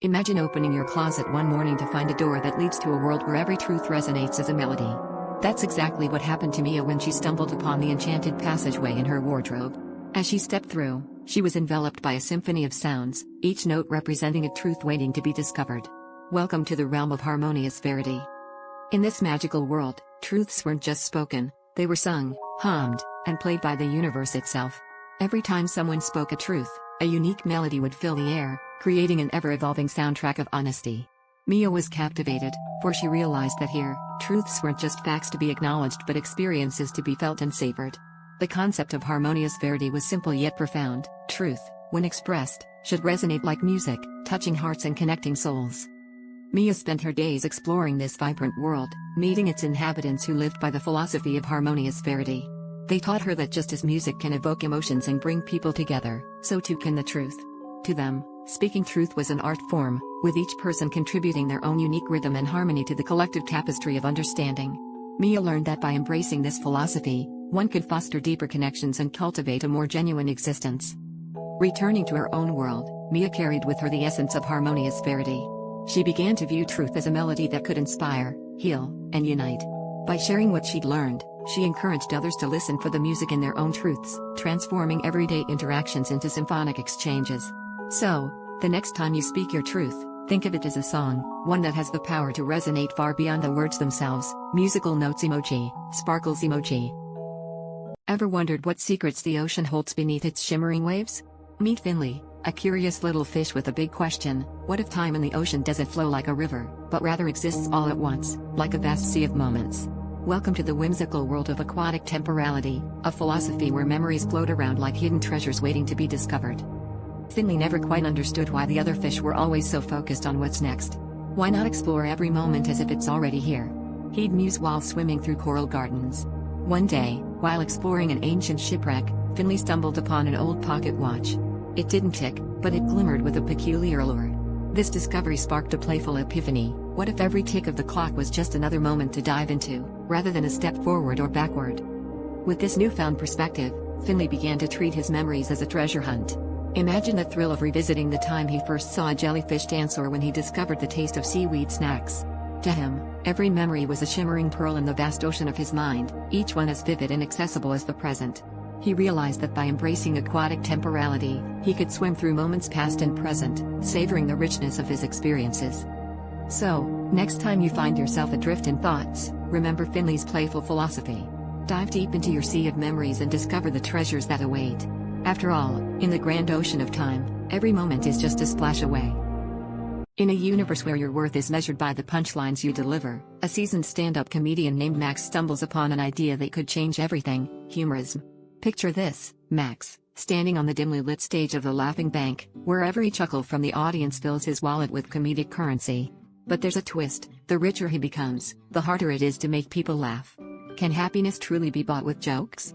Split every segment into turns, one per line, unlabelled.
Imagine opening your closet one morning to find a door that leads to a world where every truth resonates as a melody. That's exactly what happened to Mia when she stumbled upon the enchanted passageway in her wardrobe. As she stepped through, she was enveloped by a symphony of sounds, each note representing a truth waiting to be discovered. Welcome to the realm of harmonious verity. In this magical world, truths weren't just spoken, they were sung, hummed, and played by the universe itself. Every time someone spoke a truth, a unique melody would fill the air, creating an ever-evolving soundtrack of honesty. Mia was captivated, for she realized that here, truths weren't just facts to be acknowledged but experiences to be felt and savored. The concept of harmonious verity was simple yet profound. Truth, when expressed, should resonate like music, touching hearts and connecting souls. Mia spent her days exploring this vibrant world, meeting its inhabitants who lived by the philosophy of harmonious verity. They taught her that just as music can evoke emotions and bring people together, so too can the truth. To them, speaking truth was an art form, with each person contributing their own unique rhythm and harmony to the collective tapestry of understanding. Mia learned that by embracing this philosophy, one could foster deeper connections and cultivate a more genuine existence. Returning to her own world, Mia carried with her the essence of harmonious verity. She began to view truth as a melody that could inspire, heal, and unite. By sharing what she'd learned, she encouraged others to listen for the music in their own truths, transforming everyday interactions into symphonic exchanges. So, the next time you speak your truth, think of it as a song, one that has the power to resonate far beyond the words themselves. Musical notes emoji, sparkles emoji. Ever wondered what secrets the ocean holds beneath its shimmering waves? Meet Finley, a curious little fish with a big question. What if time in the ocean doesn't flow like a river, but rather exists all at once, like a vast sea of moments? Welcome to the whimsical world of aquatic temporality, a philosophy where memories float around like hidden treasures waiting to be discovered. Finley never quite understood why the other fish were always so focused on what's next. Why not explore every moment as if it's already here? He'd muse while swimming through coral gardens. One day, while exploring an ancient shipwreck, Finley stumbled upon an old pocket watch. It didn't tick, but it glimmered with a peculiar allure. This discovery sparked a playful epiphany. What if every tick of the clock was just another moment to dive into, rather than a step forward or backward? With this newfound perspective, Finley began to treat his memories as a treasure hunt. Imagine the thrill of revisiting the time he first saw a jellyfish dance or when he discovered the taste of seaweed snacks. To him, every memory was a shimmering pearl in the vast ocean of his mind, each one as vivid and accessible as the present. He realized that by embracing aquatic temporality, he could swim through moments past and present, savoring the richness of his experiences. So, next time you find yourself adrift in thoughts, remember Finley's playful philosophy. Dive deep into your sea of memories and discover the treasures that await. After all, in the grand ocean of time, every moment is just a splash away. In a universe where your worth is measured by the punchlines you deliver, a seasoned stand-up comedian named Max stumbles upon an idea that could change everything: humorism. Picture this, Max, standing on the dimly lit stage of the Laughing Bank, where every chuckle from the audience fills his wallet with comedic currency. But there's a twist: the richer he becomes, the harder it is to make people laugh. Can happiness truly be bought with jokes?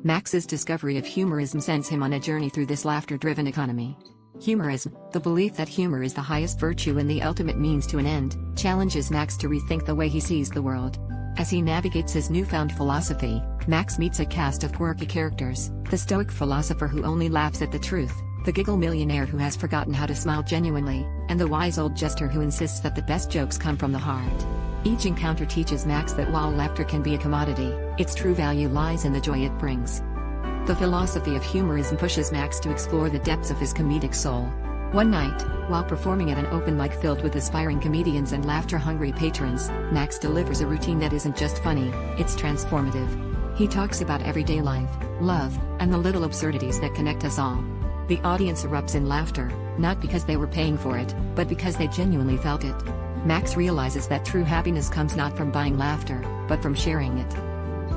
Max's discovery of humorism sends him on a journey through this laughter-driven economy. Humorism, the belief that humor is the highest virtue and the ultimate means to an end, challenges Max to rethink the way he sees the world. As he navigates his newfound philosophy, Max meets a cast of quirky characters: the stoic philosopher who only laughs at the truth, the giggle millionaire who has forgotten how to smile genuinely, and the wise old jester who insists that the best jokes come from the heart. Each encounter teaches Max that while laughter can be a commodity, its true value lies in the joy it brings. The philosophy of humorism pushes Max to explore the depths of his comedic soul. One night, while performing at an open mic filled with aspiring comedians and laughter-hungry patrons, Max delivers a routine that isn't just funny, it's transformative. He talks about everyday life, love, and the little absurdities that connect us all. The audience erupts in laughter, not because they were paying for it, but because they genuinely felt it. Max realizes that true happiness comes not from buying laughter, but from sharing it.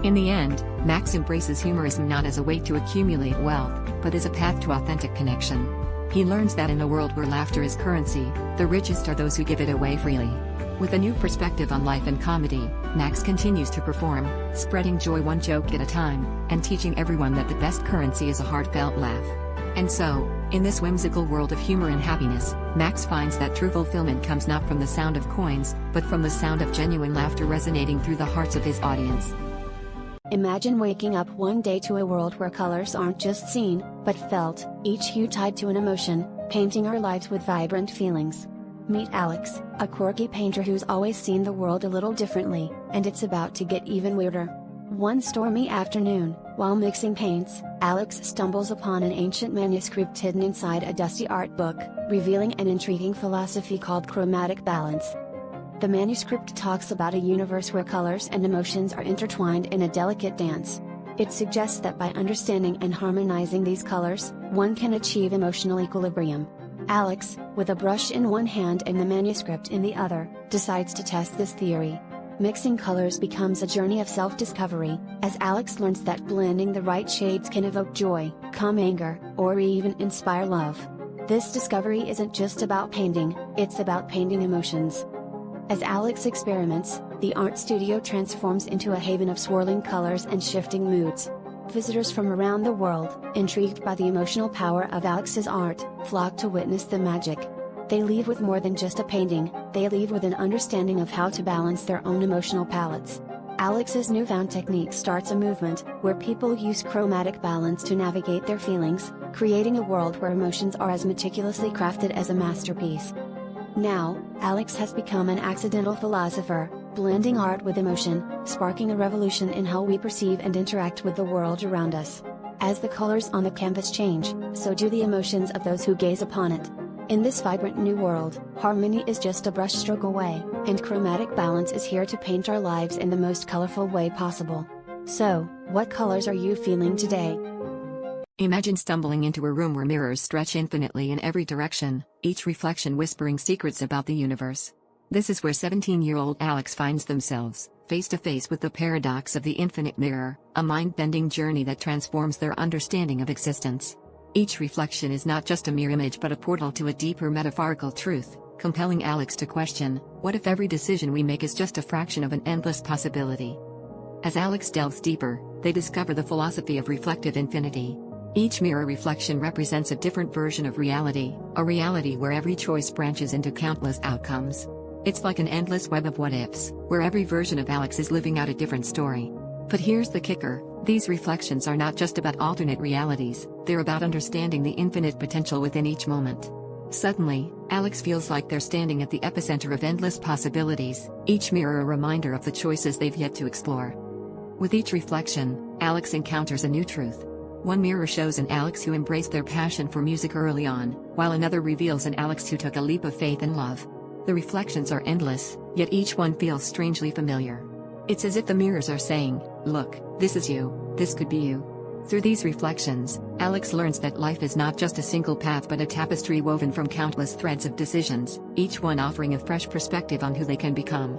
In the end, Max embraces humorism not as a way to accumulate wealth, but as a path to authentic connection. He learns that in a world where laughter is currency, the richest are those who give it away freely. With a new perspective on life and comedy, Max continues to perform, spreading joy one joke at a time, and teaching everyone that the best currency is a heartfelt laugh. And so, in this whimsical world of humor and happiness, Max finds that true fulfillment comes not from the sound of coins, but from the sound of genuine laughter resonating through the hearts of his audience.
Imagine waking up one day to a world where colors aren't just seen, but felt, each hue tied to an emotion, painting our lives with vibrant feelings. Meet Alex, a quirky painter who's always seen the world a little differently, and it's about to get even weirder. One stormy afternoon, while mixing paints, Alex stumbles upon an ancient manuscript hidden inside a dusty art book, revealing an intriguing philosophy called chromatic balance. The manuscript talks about a universe where colors and emotions are intertwined in a delicate dance. It suggests that by understanding and harmonizing these colors, one can achieve emotional equilibrium. Alex, with a brush in one hand and the manuscript in the other, decides to test this theory. Mixing colors becomes a journey of self-discovery, as Alex learns that blending the right shades can evoke joy, calm anger, or even inspire love. This discovery isn't just about painting, it's about painting emotions. As Alex experiments, the art studio transforms into a haven of swirling colors and shifting moods. Visitors from around the world, intrigued by the emotional power of Alex's art, flock to witness the magic. They leave with more than just a painting, they leave with an understanding of how to balance their own emotional palettes. Alex's newfound technique starts a movement, where people use chromatic balance to navigate their feelings, creating a world where emotions are as meticulously crafted as a masterpiece. Now, Alex has become an accidental philosopher, blending art with emotion, sparking a revolution in how we perceive and interact with the world around us. As the colors on the canvas change, so do the emotions of those who gaze upon it. In this vibrant new world, harmony is just a brushstroke away, and chromatic balance is here to paint our lives in the most colorful way possible. So, what colors are you feeling today?
Imagine stumbling into a room where mirrors stretch infinitely in every direction, each reflection whispering secrets about the universe. This is where 17-year-old Alex finds themselves, face to face with the paradox of the infinite mirror, a mind-bending journey that transforms their understanding of existence. Each reflection is not just a mere image but a portal to a deeper metaphorical truth, compelling Alex to question, what if every decision we make is just a fraction of an endless possibility? As Alex delves deeper, they discover the philosophy of reflective infinity. Each mirror reflection represents a different version of reality, a reality where every choice branches into countless outcomes. It's like an endless web of what-ifs, where every version of Alex is living out a different story. But here's the kicker, these reflections are not just about alternate realities, they're about understanding the infinite potential within each moment. Suddenly, Alex feels like they're standing at the epicenter of endless possibilities, each mirror a reminder of the choices they've yet to explore. With each reflection, Alex encounters a new truth. One mirror shows an Alex who embraced their passion for music early on, while another reveals an Alex who took a leap of faith and love. The reflections are endless, yet each one feels strangely familiar. It's as if the mirrors are saying, look, this is you, this could be you. Through these reflections, Alex learns that life is not just a single path but a tapestry woven from countless threads of decisions, each one offering a fresh perspective on who they can become.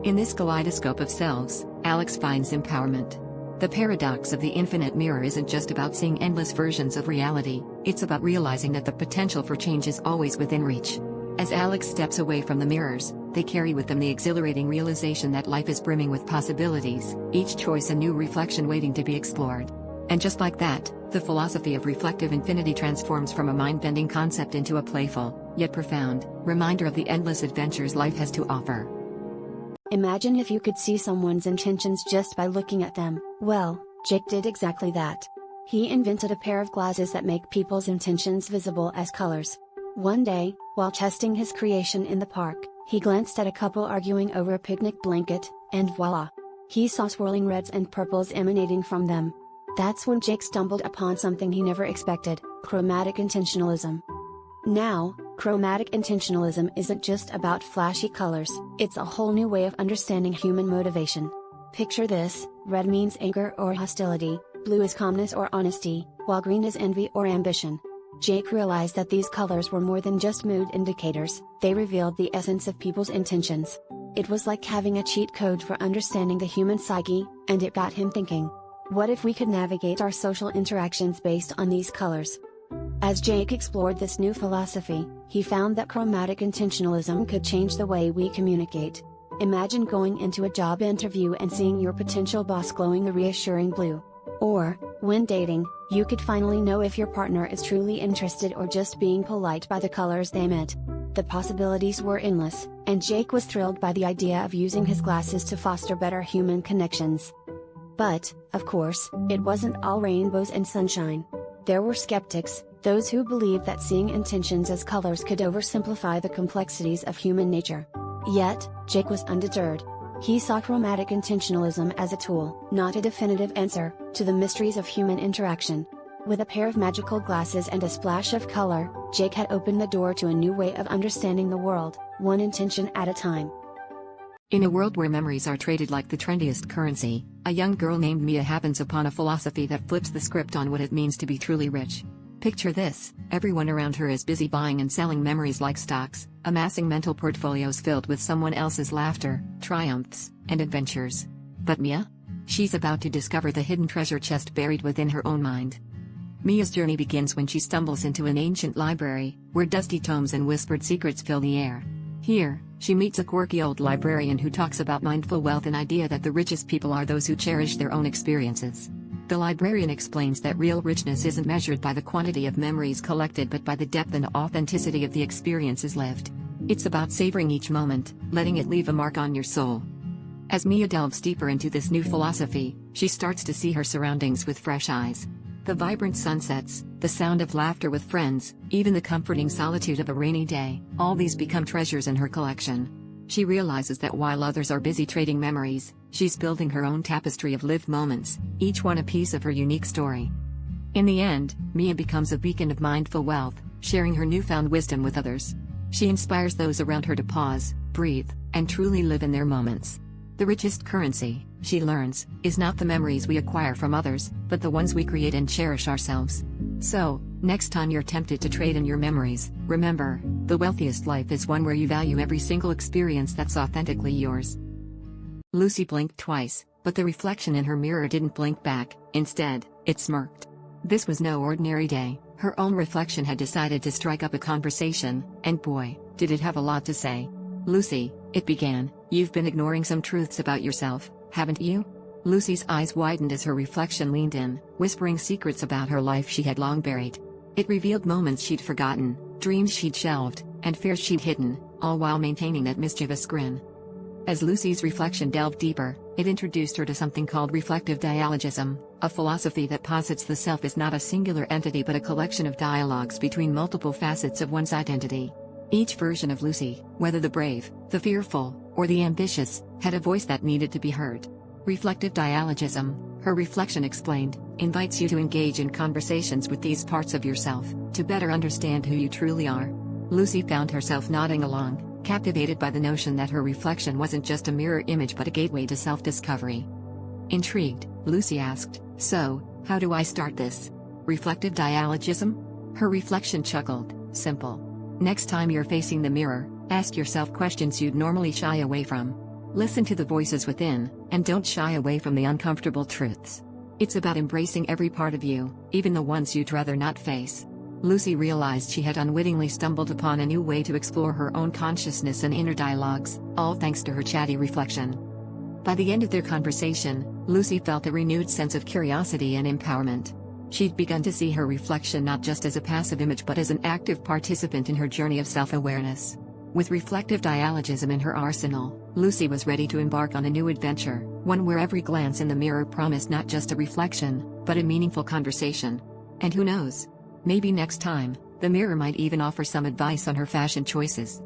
In this kaleidoscope of selves, Alex finds empowerment. The paradox of the infinite mirror isn't just about seeing endless versions of reality, it's about realizing that the potential for change is always within reach. As Alex steps away from the mirrors, they carry with them the exhilarating realization that life is brimming with possibilities, each choice a new reflection waiting to be explored. And just like that, the philosophy of reflective infinity transforms from a mind-bending concept into a playful, yet profound, reminder of the endless adventures life has to offer.
Imagine if you could see someone's intentions just by looking at them. Well, Jake did exactly that. He invented a pair of glasses that make people's intentions visible as colors. One day, while testing his creation in the park, he glanced at a couple arguing over a picnic blanket, and voila! He saw swirling reds and purples emanating from them. That's when Jake stumbled upon something he never expected: chromatic intentionalism. Now, chromatic intentionalism isn't just about flashy colors, it's a whole new way of understanding human motivation. Picture this: red means anger or hostility, blue is calmness or honesty, while green is envy or ambition. Jake realized that these colors were more than just mood indicators, they revealed the essence of people's intentions. It was like having a cheat code for understanding the human psyche, and it got him thinking. What if we could navigate our social interactions based on these colors? As Jake explored this new philosophy, he found that chromatic intentionalism could change the way we communicate. Imagine going into a job interview and seeing your potential boss glowing a reassuring blue. Or, when dating, you could finally know if your partner is truly interested or just being polite by the colors they emit. The possibilities were endless, and Jake was thrilled by the idea of using his glasses to foster better human connections. But, of course, it wasn't all rainbows and sunshine. There were skeptics, those who believed that seeing intentions as colors could oversimplify the complexities of human nature. Yet, Jake was undeterred. He saw chromatic intentionalism as a tool, not a definitive answer, to the mysteries of human interaction. With a pair of magical glasses and a splash of color, Jake had opened the door to a new way of understanding the world, one intention at a time.
In a world where memories are traded like the trendiest currency, a young girl named Mia happens upon a philosophy that flips the script on what it means to be truly rich. Picture this: everyone around her is busy buying and selling memories like stocks, amassing mental portfolios filled with someone else's laughter, triumphs, and adventures. But Mia? She's about to discover the hidden treasure chest buried within her own mind. Mia's journey begins when she stumbles into an ancient library, where dusty tomes and whispered secrets fill the air. Here, she meets a quirky old librarian who talks about mindful wealth, an idea that the richest people are those who cherish their own experiences. The librarian explains that real richness isn't measured by the quantity of memories collected but by the depth and authenticity of the experiences lived. It's about savoring each moment, letting it leave a mark on your soul. As Mia delves deeper into this new philosophy, she starts to see her surroundings with fresh eyes. The vibrant sunsets, the sound of laughter with friends, even the comforting solitude of a rainy day, all these become treasures in her collection. She realizes that while others are busy trading memories, she's building her own tapestry of lived moments, each one a piece of her unique story. In the end, Mia becomes a beacon of mindful wealth, sharing her newfound wisdom with others. She inspires those around her to pause, breathe, and truly live in their moments. The richest currency, she learns, is not the memories we acquire from others, but the ones we create and cherish ourselves. So, next time you're tempted to trade in your memories, remember, the wealthiest life is one where you value every single experience that's authentically yours. Lucy blinked twice, but the reflection in her mirror didn't blink back. Instead, it smirked. This was no ordinary day. Her own reflection had decided to strike up a conversation, and boy, did it have a lot to say. "Lucy," it began, "you've been ignoring some truths about yourself, haven't you?" Lucy's eyes widened as her reflection leaned in, whispering secrets about her life she had long buried. It revealed moments she'd forgotten, dreams she'd shelved, and fears she'd hidden, all while maintaining that mischievous grin. As Lucy's reflection delved deeper, it introduced her to something called reflective dialogism, a philosophy that posits the self is not a singular entity but a collection of dialogues between multiple facets of one's identity. Each version of Lucy, whether the brave, the fearful, or the ambitious, had a voice that needed to be heard. Reflective dialogism, her reflection explained, invites you to engage in conversations with these parts of yourself, to better understand who you truly are. Lucy found herself nodding along, captivated by the notion that her reflection wasn't just a mirror image but a gateway to self-discovery. Intrigued, Lucy asked, "So, how do I start this? Reflective dialogism?" Her reflection chuckled, "Simple. Next time you're facing the mirror, ask yourself questions you'd normally shy away from. Listen to the voices within, and don't shy away from the uncomfortable truths. It's about embracing every part of you, even the ones you'd rather not face." Lucy realized she had unwittingly stumbled upon a new way to explore her own consciousness and inner dialogues, all thanks to her chatty reflection. By the end of their conversation, Lucy felt a renewed sense of curiosity and empowerment. She'd begun to see her reflection not just as a passive image but as an active participant in her journey of self-awareness. With reflective dialogism in her arsenal, Lucy was ready to embark on a new adventure, one where every glance in the mirror promised not just a reflection, but a meaningful conversation. And who knows? Maybe next time, the mirror might even offer some advice on her fashion choices.